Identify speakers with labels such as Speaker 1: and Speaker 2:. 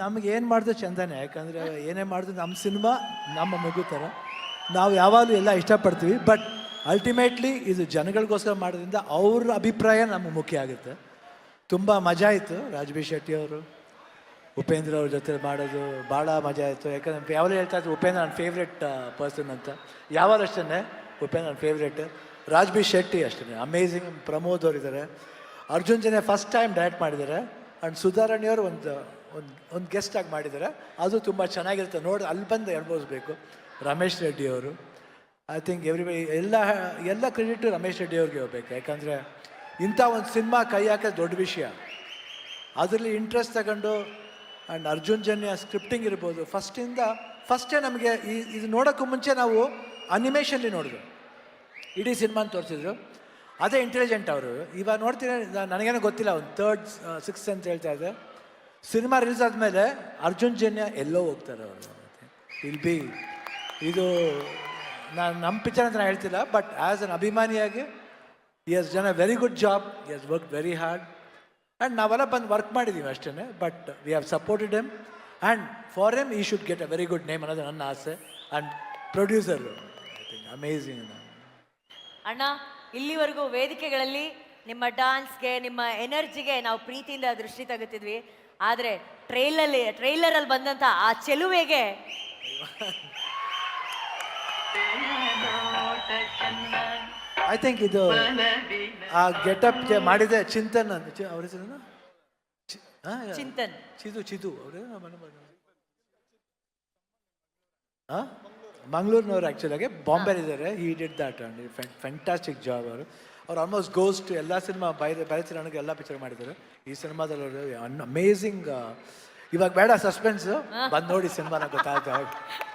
Speaker 1: ನಮ್ಗೆ ಏನು ಮಾಡಿದ್ರು ಚಂದನೇ, ಯಾಕಂದರೆ ಏನೇ ಮಾಡಿದ್ರು ನಮ್ಮ ಸಿನಿಮಾ ನಮ್ಮ ಮಗು ಥರ ನಾವು ಯಾವಾಗಲೂ ಎಲ್ಲ ಇಷ್ಟಪಡ್ತೀವಿ. ಬಟ್ ಅಲ್ಟಿಮೇಟ್ಲಿ ಇದು ಜನಗಳಿಗೋಸ್ಕರ ಮಾಡೋದ್ರಿಂದ ಅವ್ರ ಅಭಿಪ್ರಾಯ ನಮಗೆ ಮುಖ್ಯ ಆಗುತ್ತೆ. ತುಂಬ ಮಜಾ ಆಯಿತು ರಾಜ್ಬಿ ಶೆಟ್ಟಿ ಅವರು ಉಪೇಂದ್ರ ಅವ್ರ ಜೊತೆ ಮಾಡೋದು ಭಾಳ ಮಜಾ ಆಯಿತು. ಯಾಕಂದರೆ ಯಾವಾಗಲೂ ಹೇಳ್ತಾ ಇದ್ರು ಉಪೇಂದ್ರ ನನ್ನ ಫೇವ್ರೆಟ್ ಪರ್ಸನ್ ಅಂತ. ಯಾವಾಗಲೂ ಅಷ್ಟೇ ಉಪೇಂದ್ರ ನನ್ನ ಫೇವ್ರೇಟ್. ರಾಜ್ಬಿ ಶೆಟ್ಟಿ ಅಷ್ಟೇ ಅಮೇಝಿಂಗ್. ಪ್ರಮೋದ್ ಅವರು ಇದ್ದಾರೆ. ಅರ್ಜುನ್ ಜನ ಫಸ್ಟ್ ಟೈಮ್ ಡೈರೆಕ್ಟ್ ಮಾಡಿದ್ದಾರೆ. ಆ್ಯಂಡ್ ಸುಧಾರಾಣಿಯವರು ಒಂದು ಗೆಸ್ಟ್ ಆಗಿ ಮಾಡಿದ್ದಾರೆ. ಅದು ತುಂಬ ಚೆನ್ನಾಗಿರುತ್ತೆ ನೋಡಿ, ಅಲ್ಲಿ ಬಂದು ಅನುಭವಿಸ್ಬೇಕು. ರಮೇಶ್ ರೆಡ್ಡಿ ಅವರು ಐ ಥಿಂಕ್ ಎಲ್ಲ ಕ್ರೆಡಿಟು ರಮೇಶ್ ರೆಡ್ಡಿ ಅವ್ರಿಗೆ ಹೋಗ್ಬೇಕು. ಯಾಕಂದರೆ ಇಂಥ ಒಂದು ಸಿನಿಮಾ ಕೈ ಹಾಕೋದು ದೊಡ್ಡ ವಿಷಯ. ಅದರಲ್ಲಿ ಇಂಟ್ರೆಸ್ಟ್ ತಗೊಂಡು ಆ್ಯಂಡ್ ಅರ್ಜುನ್ ಜನ್ಯ ಸ್ಕ್ರಿಪ್ಟಿಂಗ್ ಇರ್ಬೋದು. ಫಸ್ಟೇ ನಮಗೆ ಇದು ನೋಡೋಕ್ಕೂ ಮುಂಚೆ ನಾವು ಅನಿಮೇಷನ್ಲಿ ನೋಡಿದ್ರು, ಇಡೀ ಸಿನಿಮಾನ ತೋರಿಸಿದ್ರು. ಅದೇ ಇಂಟೆಲಿಜೆಂಟ್ ಅವರು. ಇವಾಗ ನೋಡ್ತೀನಿ, ನನಗೇನೋ ಗೊತ್ತಿಲ್ಲ, ಒಂದು 3rd 6th ಅಂತ ಹೇಳ್ತಾ ಇದ್ದೆ. ಸಿನಿಮಾ ರಿಲೀಸ್ ಆದಮೇಲೆ ಅರ್ಜುನ್ ಜನ್ಯ ಎಲ್ಲೋ ಹೋಗ್ತಾರೆ ಅವರು. ಇದು ನಮ್ಮ ಪಿಕ್ಚರ್ ಅಂತ ನಾನು ಹೇಳ್ತಿಲ್ಲ, ಬಟ್ ಆ್ಯಸ್ ಅನ್ ಅಭಿಮಾನಿಯಾಗಿ he has done a very good job. He has work very hard. And ನಾವೆಲ್ಲ ಬಂದು ವರ್ಕ್ ಮಾಡಿದ್ದೀವಿ ಅಷ್ಟೇ. But we have supported him and for him he should get a very good name ಅನ್ನೋದು ನನ್ನ ಆಸೆ. And producer I think amazing.
Speaker 2: ಅಣ್ಣ, ಇಲ್ಲಿವರೆಗೂ ವೇದಿಕೆಗಳಲ್ಲಿ ನಿಮ್ಮ ಡಾನ್ಸ್ಗೆ, ನಿಮ್ಮ ಎನರ್ಜಿಗೆ ನಾವು ಪ್ರೀತಿಯಿಂದ ದೃಷ್ಟಿ ತೆಗುತ್ತಿದ್ವಿ. ಆದರೆ ಟ್ರೈಲರಲ್ಲಿ ಬಂದಂಥ ಆ ಚೆಲುವೆಗೆ
Speaker 1: ಐ ಥಿಂಕ್ ಇದು ಆ ಗೆಟಪ್ ಮಾಡಿದೆ ಚಿಂತನ್ ಅವ್ರ ಹೆಸರು
Speaker 2: ಚಿಂತನ್
Speaker 1: ಚಿದು ಅವರು ಮಂಗಳೂರಿನವ್ರು. ಆ್ಯಕ್ಚುಲಾಗಿ ಬಾಂಬೆಲಿದ್ದಾರೆ. He did that and fantastic job. ಅವ್ರು ಆಲ್ಮೋಸ್ಟ್ ಗೋಸ್ಟ್ ಎಲ್ಲ ಸಿನಿಮಾ ಬೇರೆ ಸಿನಿಮಾಗೆ ಎಲ್ಲ ಪಿಕ್ಚರ್ ಮಾಡಿದ್ದಾರೆ. ಈ ಸಿನಿಮಾದಲ್ಲಿ ಅವರು ಅಮೇಝಿಂಗ್. ಇವಾಗ ಬೇಡ ಸಸ್ಪೆನ್ಸ್, ಬಂದು ನೋಡಿ ಸಿನಿಮಾನ ಗೊತ್ತಾಗುತ್ತೆ.